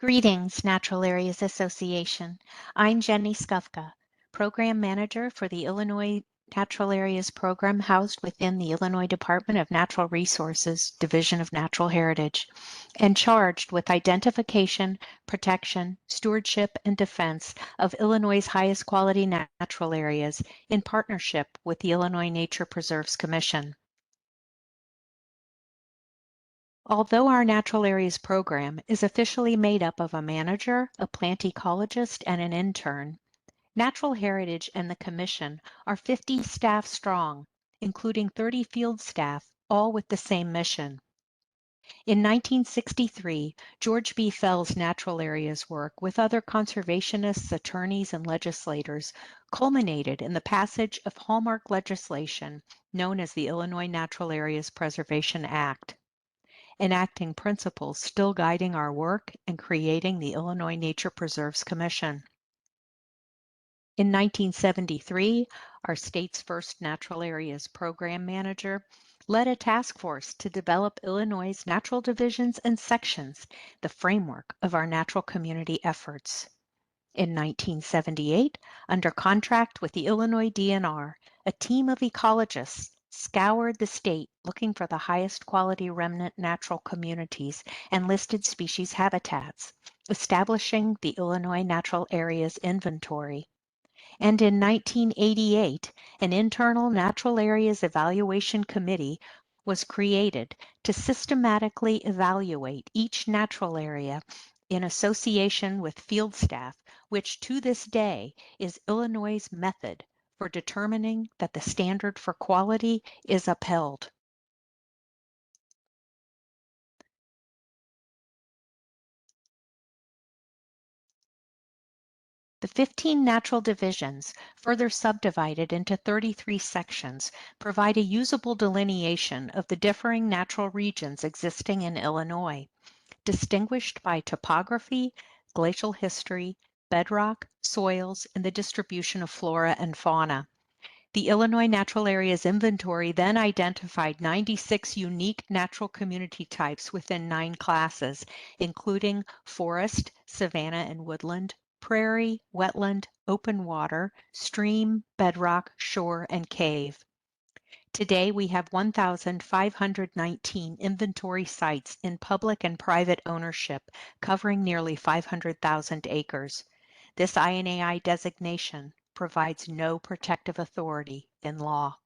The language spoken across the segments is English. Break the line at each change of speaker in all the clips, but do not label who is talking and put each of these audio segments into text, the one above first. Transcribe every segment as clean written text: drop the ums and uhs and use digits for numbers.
Greetings, Natural Areas Association. I'm Jenny Skufka, Program Manager for the Illinois Natural Areas Program housed within the Illinois Department of Natural Resources, Division of Natural Heritage, and charged with identification, protection, stewardship, and defense of Illinois' highest quality natural areas in partnership with the Illinois Nature Preserves Commission. Although our Natural Areas program is officially made up of a manager, a plant ecologist, and an intern, Natural Heritage and the Commission are 50 staff strong, including 30 field staff, all with the same mission. In 1963, George B. Fell's Natural Areas work with other conservationists, attorneys, and legislators culminated in the passage of hallmark legislation known as the Illinois Natural Areas Preservation Act, enacting principles still guiding our work and creating the Illinois Nature Preserves Commission. In 1973, our state's first Natural Areas Program Manager led a task force to develop Illinois' natural divisions and sections, the framework of our natural community efforts. In 1978, under contract with the Illinois DNR, a team of ecologists scoured the state looking for the highest quality remnant natural communities and listed species habitats, establishing the Illinois Natural Areas Inventory. And in 1988, an internal Natural Areas Evaluation Committee was created to systematically evaluate each natural area in association with field staff, which to this day is Illinois' method for determining that the standard for quality is upheld. The 15 natural divisions, further subdivided into 33 sections, provide a usable delineation of the differing natural regions existing in Illinois, distinguished by topography, glacial history, bedrock, soils, and the distribution of flora and fauna. The Illinois Natural Areas Inventory then identified 96 unique natural community types within 9 classes, including forest, savanna and woodland, prairie, wetland, open water, stream, bedrock, shore, and cave. Today, we have 1,519 inventory sites in public and private ownership, covering nearly 500,000 acres. This INAI designation provides no protective authority in law.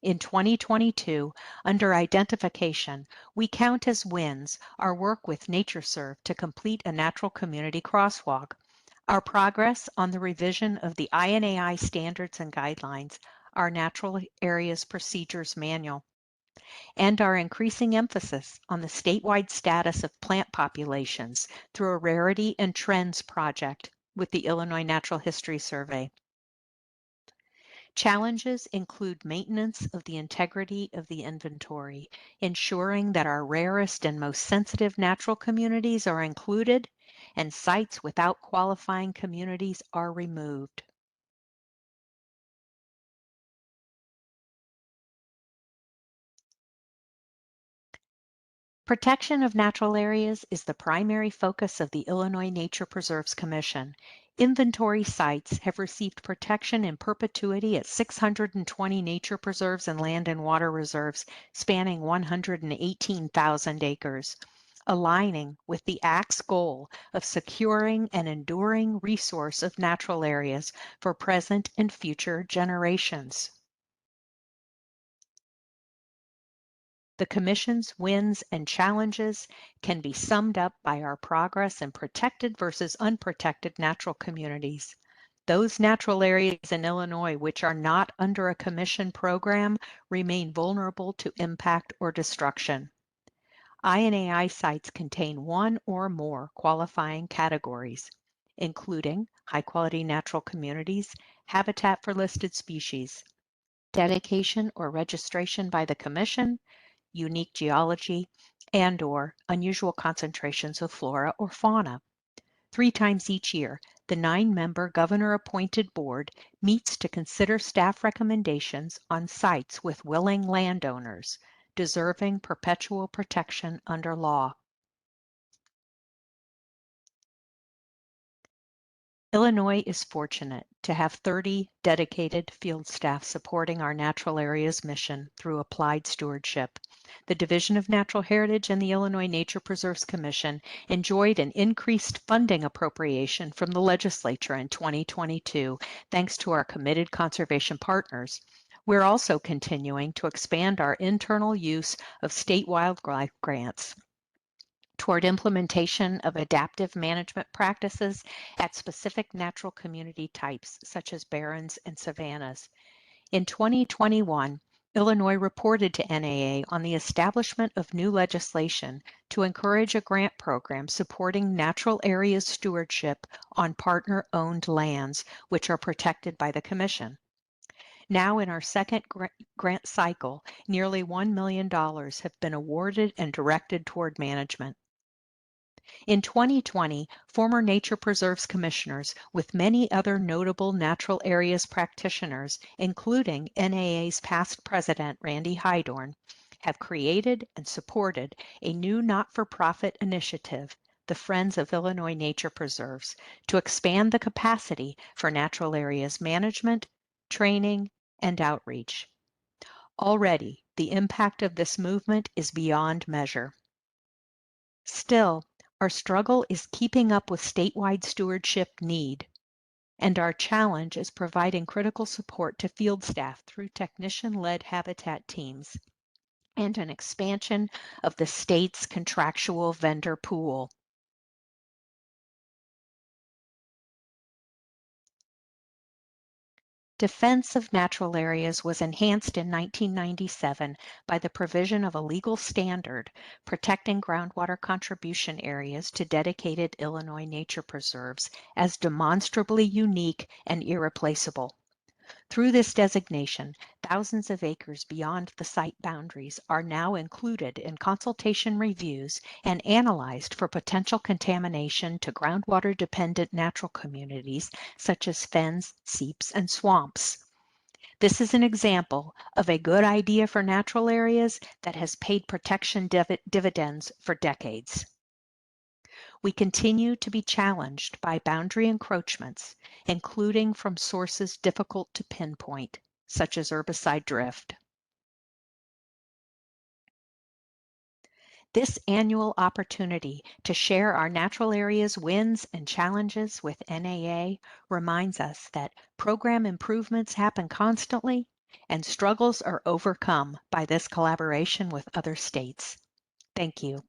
In 2022, under identification, we count as wins our work with NatureServe to complete a natural community crosswalk, our progress on the revision of the INAI standards and guidelines, our Natural Areas Procedures Manual, and our increasing emphasis on the statewide status of plant populations through a Rarity and Trends project with the Illinois Natural History Survey. Challenges include maintenance of the integrity of the inventory, ensuring that our rarest and most sensitive natural communities are included and sites without qualifying communities are removed. Protection of natural areas is the primary focus of the Illinois Nature Preserves Commission. Inventory sites have received protection in perpetuity at 620 nature preserves and land and water reserves spanning 118,000 acres, aligning with the Act's goal of securing an enduring resource of natural areas for present and future generations. The Commission's wins and challenges can be summed up by our progress in protected versus unprotected natural communities. Those natural areas in Illinois which are not under a Commission program remain vulnerable to impact or destruction. INAI sites contain one or more qualifying categories, including high-quality natural communities, habitat for listed species, dedication or registration by the Commission, unique geology, and/or unusual concentrations of flora or fauna. 3 times each year, the 9-member governor-appointed board meets to consider staff recommendations on sites with willing landowners deserving perpetual protection under law. Illinois is fortunate to have 30 dedicated field staff supporting our natural areas mission through applied stewardship. The Division of Natural Heritage and the Illinois Nature Preserves Commission enjoyed an increased funding appropriation from the legislature in 2022, thanks to our committed conservation partners. We're also continuing to expand our internal use of state wildlife grants toward implementation of adaptive management practices at specific natural community types, such as barrens and savannas. In 2021, Illinois reported to NAA on the establishment of new legislation to encourage a grant program supporting natural areas stewardship on partner-owned lands, which are protected by the Commission. Now in our second grant cycle, nearly $1 million have been awarded and directed toward management. In 2020, former Nature Preserves commissioners, with many other notable natural areas practitioners, including NAA's past president, Randy Hydorn, have created and supported a new not-for-profit initiative, the Friends of Illinois Nature Preserves, to expand the capacity for natural areas management, training, and outreach. Already, the impact of this movement is beyond measure. Still, our struggle is keeping up with statewide stewardship need, and our challenge is providing critical support to field staff through technician-led habitat teams and an expansion of the state's contractual vendor pool. Defense of natural areas was enhanced in 1997 by the provision of a legal standard protecting groundwater contribution areas to dedicated Illinois nature preserves as demonstrably unique and irreplaceable. Through this designation, thousands of acres beyond the site boundaries are now included in consultation reviews and analyzed for potential contamination to groundwater-dependent natural communities such as fens, seeps, and swamps. This is an example of a good idea for natural areas that has paid protection dividends for decades. We continue to be challenged by boundary encroachments, including from sources difficult to pinpoint, such as herbicide drift. This annual opportunity to share our natural areas wins and challenges with NAA reminds us that program improvements happen constantly and struggles are overcome by this collaboration with other states. Thank you.